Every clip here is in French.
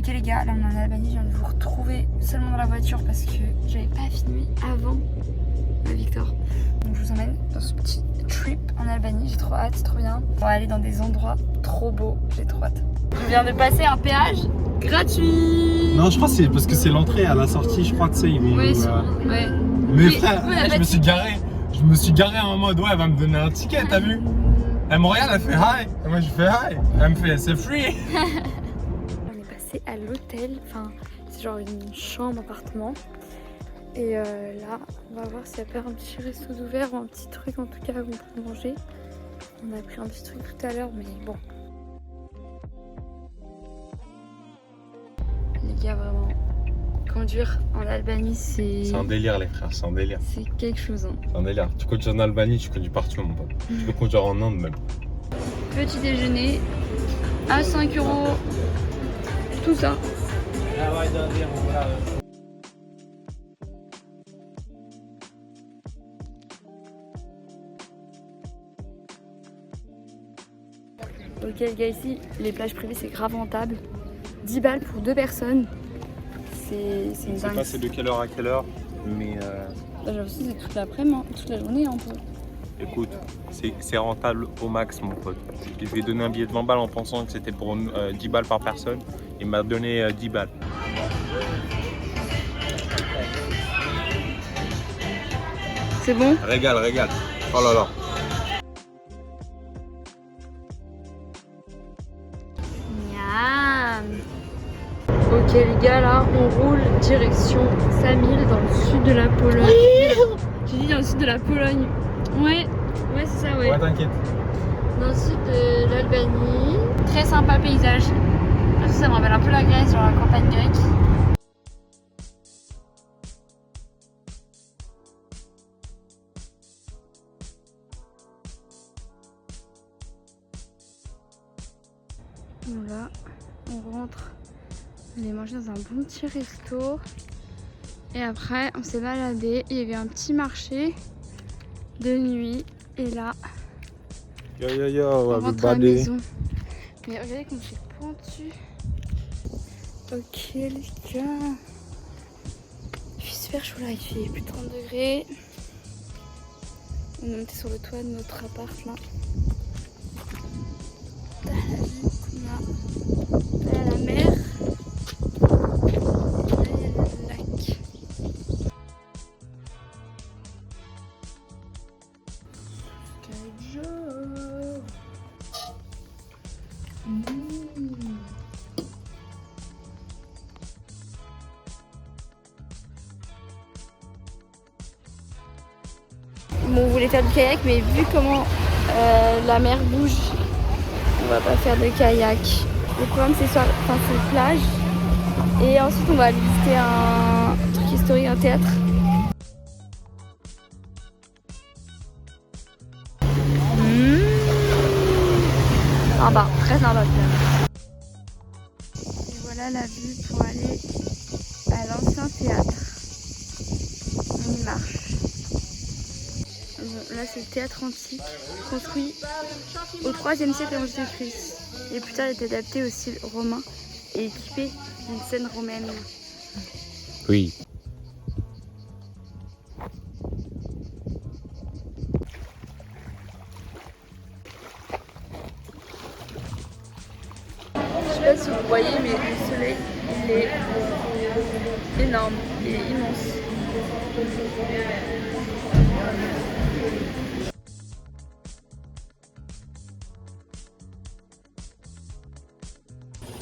Ok les gars, là on est en Albanie, je viens de vous retrouver seulement dans la voiture parce que j'avais pas filmé avant Victor. Donc je vous emmène dans ce petit trip en Albanie, j'ai trop hâte, c'est trop bien. On va aller dans des endroits trop beaux, j'ai trop hâte. Je viens de passer un péage gratuit. Non, je crois que c'est parce que c'est l'entrée à la sortie, je crois, tu sais. Ouais. Mais frère, je me suis garé en mode, ouais, elle va me donner un ticket, t'as vu? Elle me regarde, elle fait hi, et moi je fais hi, elle me fait c'est free. On est passé à l'hôtel, enfin c'est genre une chambre, appartement. Et là, on va voir s'il y a pas un petit resto d'ouvert ou un petit truc en tout cas où on peut manger. On a pris un petit truc tout à l'heure, mais bon. Les gars, vraiment, conduire en Albanie, c'est un délire, les frères, c'est un délire. C'est quelque chose. Hein. C'est un délire. Tu conduis en Albanie, tu conduis partout, mon pote. Tu peux conduire en Inde même. Petit déjeuner à 5 €, tout ça. Ok les gars, ici les plages privées c'est grave rentable. 10 balles pour 2 personnes. C'est une Je sais dingue. pas c'est de quelle heure à quelle heure, mais Là j'ai aussi c'est toute l'après-midi, toute la journée un peu. écoute, c'est rentable au max, mon pote. Je lui ai donné un billet de 20 balles en pensant que c'était pour 10 balles par personne. Il m'a donné 10 balles. C'est bon? Régale, régale. Oh là là. Miam. Ok les gars, là on roule direction Samil dans le sud de la Pologne. J'ai dit dans le sud de la Pologne. Ouais c'est ça, ouais. Ouais, t'inquiète. Dans le sud de l'Albanie. Très sympa paysage. Ça me rappelle un peu la Grèce, genre la campagne grecque. Voilà, on rentre. On est mangé dans un bon petit resto. Et après, on s'est baladé. Il y avait un petit marché de nuit. Et là, on rentre à la maison. Mais regardez comme c'est pointu. Ok les gars. Il fait super chaud là, il fait plus de 30 degrés. On est monté sur le toit de notre appart là. T'as la vue qu'on a. T'as la mer. Et là il y a le lac. Quel jour. Bon, on voulait faire du kayak, mais vu comment la mer bouge, on va pas faire de kayak. Le programme c'est plage. Et ensuite on va aller visiter un truc historique, un théâtre. Sympa, très sympa finalement. Et voilà la vue pour aller à l'ancien théâtre. On y marche. Bon, là c'est le théâtre antique, construit au 3e siècle avant Jésus-Christ. Et plus tard il était adapté au style romain et équipé d'une scène romaine. Oui. Je sais pas si vous voyez, mais le soleil il est énorme, il est immense.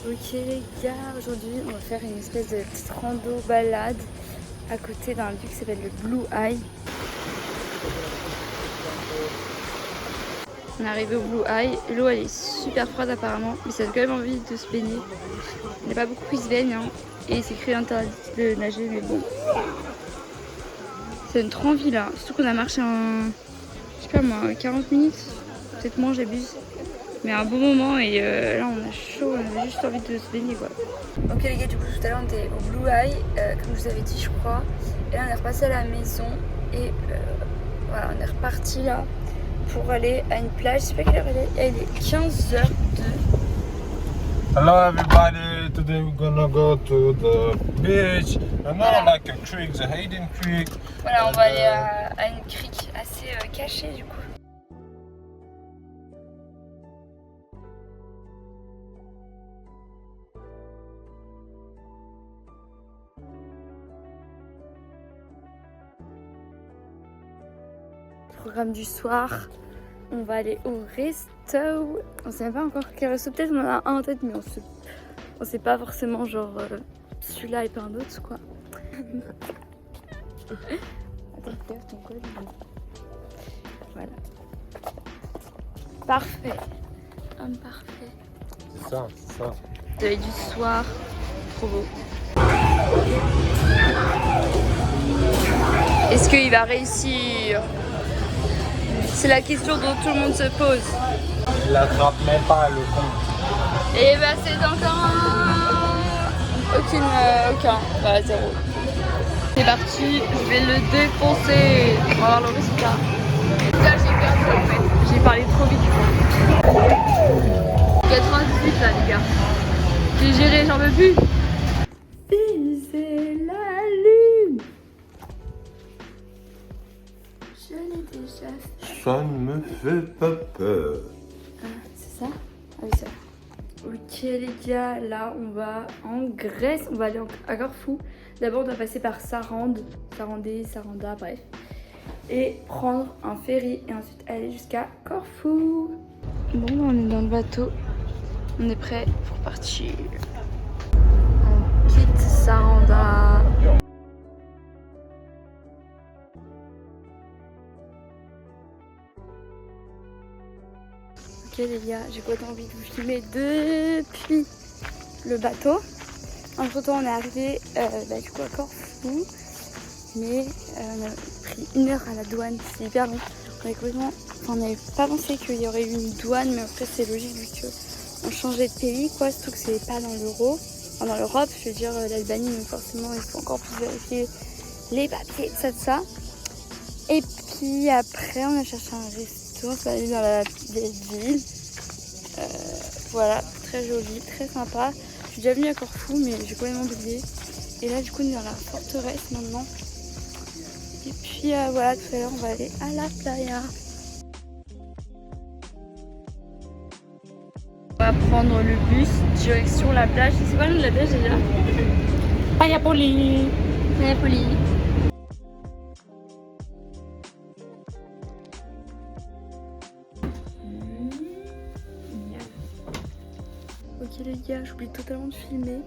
Ok les gars, aujourd'hui on va faire une espèce de petite rando balade à côté d'un lieu qui s'appelle le Blue Eye. On est arrivé au Blue Eye, l'eau elle est super froide apparemment, mais ça donne quand même envie de se baigner. Il n'y a pas beaucoup qui se baignent hein, et c'est écrit interdit de nager, mais bon. Ça donne trop envie là, surtout qu'on a marché je sais pas moi, 40 minutes, peut-être moins j'abuse. Mais un bon moment et là on a chaud, on avait juste envie de se baigner quoi. Ok les gars, du coup tout à l'heure on était au Blue Eye, comme je vous avais dit je crois. Et là on est repassé à la maison et voilà on est reparti là pour aller à une plage. Je sais pas quelle heure elle est 15h02. Hello everybody, today we're gonna go to the beach. Another like a creek, the Hayden Creek. Voilà, on va aller à une crique assez cachée du coup. Programme du soir, on va aller au resto. On sait même pas encore quel resto, peut-être on en a un en tête, mais on sait pas forcément genre celui-là et pas un autre quoi. Attends, regarde ton code. Voilà. Parfait. Parfait. C'est ça, c'est ça. Soleil du soir, trop beau. Est-ce qu'il va réussir? C'est la question dont tout le monde se pose. Il attrape même pas le con. Et bah c'est encore aucun. Bah 0. C'est parti, je vais le défoncer. On va voir le résultat. Là j'ai perdu en fait. J'ai parlé trop vite. 98 là les gars. J'ai géré, j'en veux plus. Viser la lune. Je l'ai déjà fait. Ça ne me fait pas peur. C'est ça? Ah oui, ça. Ok les gars, là on va en Grèce, on va aller à Corfou. D'abord on doit passer par Saranda, bref. Et prendre un ferry et ensuite aller jusqu'à Corfou. Bon, on est dans le bateau, on est prêt pour partir. On quitte Saranda. Ok les gars, j'ai pas envie de vous filmer depuis le bateau. Entre temps on est arrivé du coup à Corfou, mais on a pris 1 heure à la douane, c'est hyper long. On n'avait pas pensé qu'il y aurait eu une douane, mais en fait c'est logique vu qu'on changeait de pays quoi, surtout que c'est pas dans l'euro, enfin dans l'Europe, je veux dire l'Albanie, donc forcément il faut encore plus vérifier les papiers, tout ça. Et puis après on a cherché un resto, on s'est allé dans la vieille ville. Voilà, très joli, très sympa. Je suis déjà venue à Corfou mais j'ai complètement oublié. Et là du coup on est dans la forteresse maintenant. Et puis voilà, tout à l'heure on va aller à la playa. On va prendre le bus direction la plage. C'est quoi le nom de la plage déjà? Payapoli. Payapoli. Ok les gars, j'oublie totalement de filmer.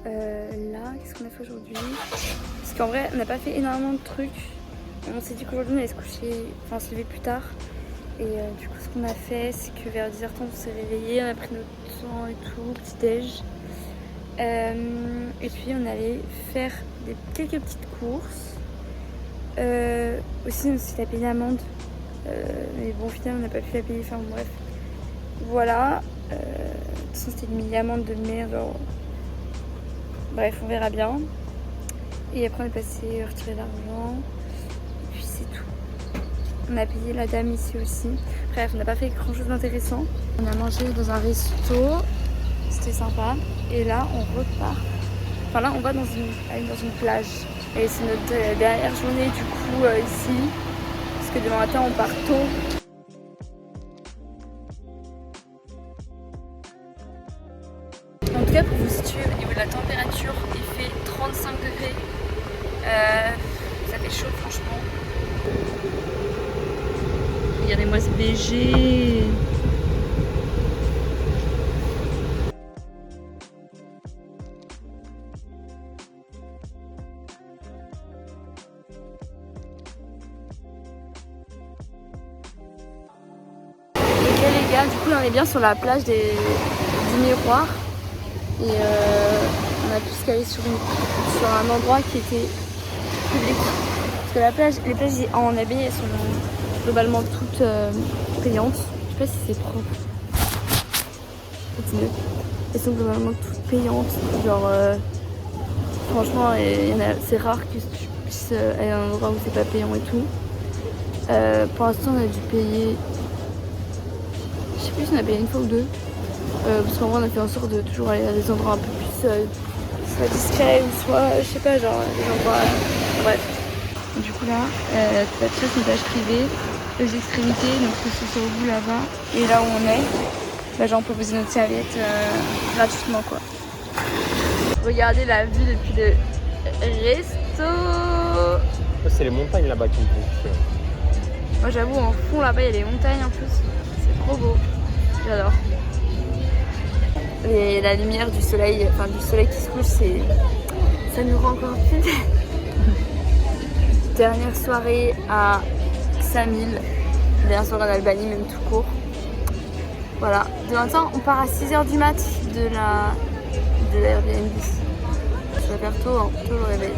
Là, qu'est-ce qu'on a fait aujourd'hui? Parce qu'en vrai, on n'a pas fait énormément de trucs. On s'est dit qu'aujourd'hui on allait se coucher, enfin se lever plus tard. Et du coup, ce qu'on a fait, c'est que vers 10h30 on s'est réveillé, on a pris notre temps et tout, petit déj. Et puis on allait faire quelques petites courses. Aussi, on s'est tapé une amende. Mais bon, finalement, on n'a pas pu la payer. Enfin bref. Voilà. De toute façon, c'était une mini-amende de merde. Genre... Bref, on verra bien. Et après, on est passé retirer l'argent. Et puis, c'est tout. On a payé la dame ici aussi. Bref, on n'a pas fait grand chose d'intéressant. On a mangé dans un resto. C'était sympa. Et là, on repart. Enfin, là, on va dans une plage. Et c'est notre dernière journée, du coup, ici. Parce que demain matin, on part tôt. En tout cas, pour vous situer au niveau de la température, il fait 35 degrés. Ça fait chaud, franchement. Regardez-moi ce BG. Ok les gars, du coup là on est bien sur la plage du miroir. Et on a pu se caler sur un endroit qui était public. Parce que les plages en Abbaye, elles sont globalement toutes payantes. Je sais pas si c'est propre. Continue. Elles sont globalement toutes payantes. Genre, franchement, c'est rare que tu puisses aller à un endroit où c'est pas payant et tout. Pour l'instant, on a dû payer. Je sais plus si on a payé une fois ou deux. Parce qu'en vrai on a fait en sorte de toujours aller à des endroits un peu plus soit discrets ou soit je sais pas genre des endroits bref. Du coup là t'as tous une plage privée aux extrémités donc que ce soit au bout là-bas et là où on est bah genre on peut poser notre serviette gratuitement quoi. Regardez la vue depuis le resto. C'est les montagnes là-bas qui me font. Moi j'avoue en fond là-bas il y a les montagnes en plus. C'est trop beau. J'adore. Et la lumière du soleil, enfin du soleil qui se couche, ça nous rend encore plus belle. Dernière soirée à Ksamil. Dernière soirée en Albanie même tout court. Voilà. Demain matin on part à 6h du mat de l'Airbnb. Ça va faire tôt, hein, tôt le réveil.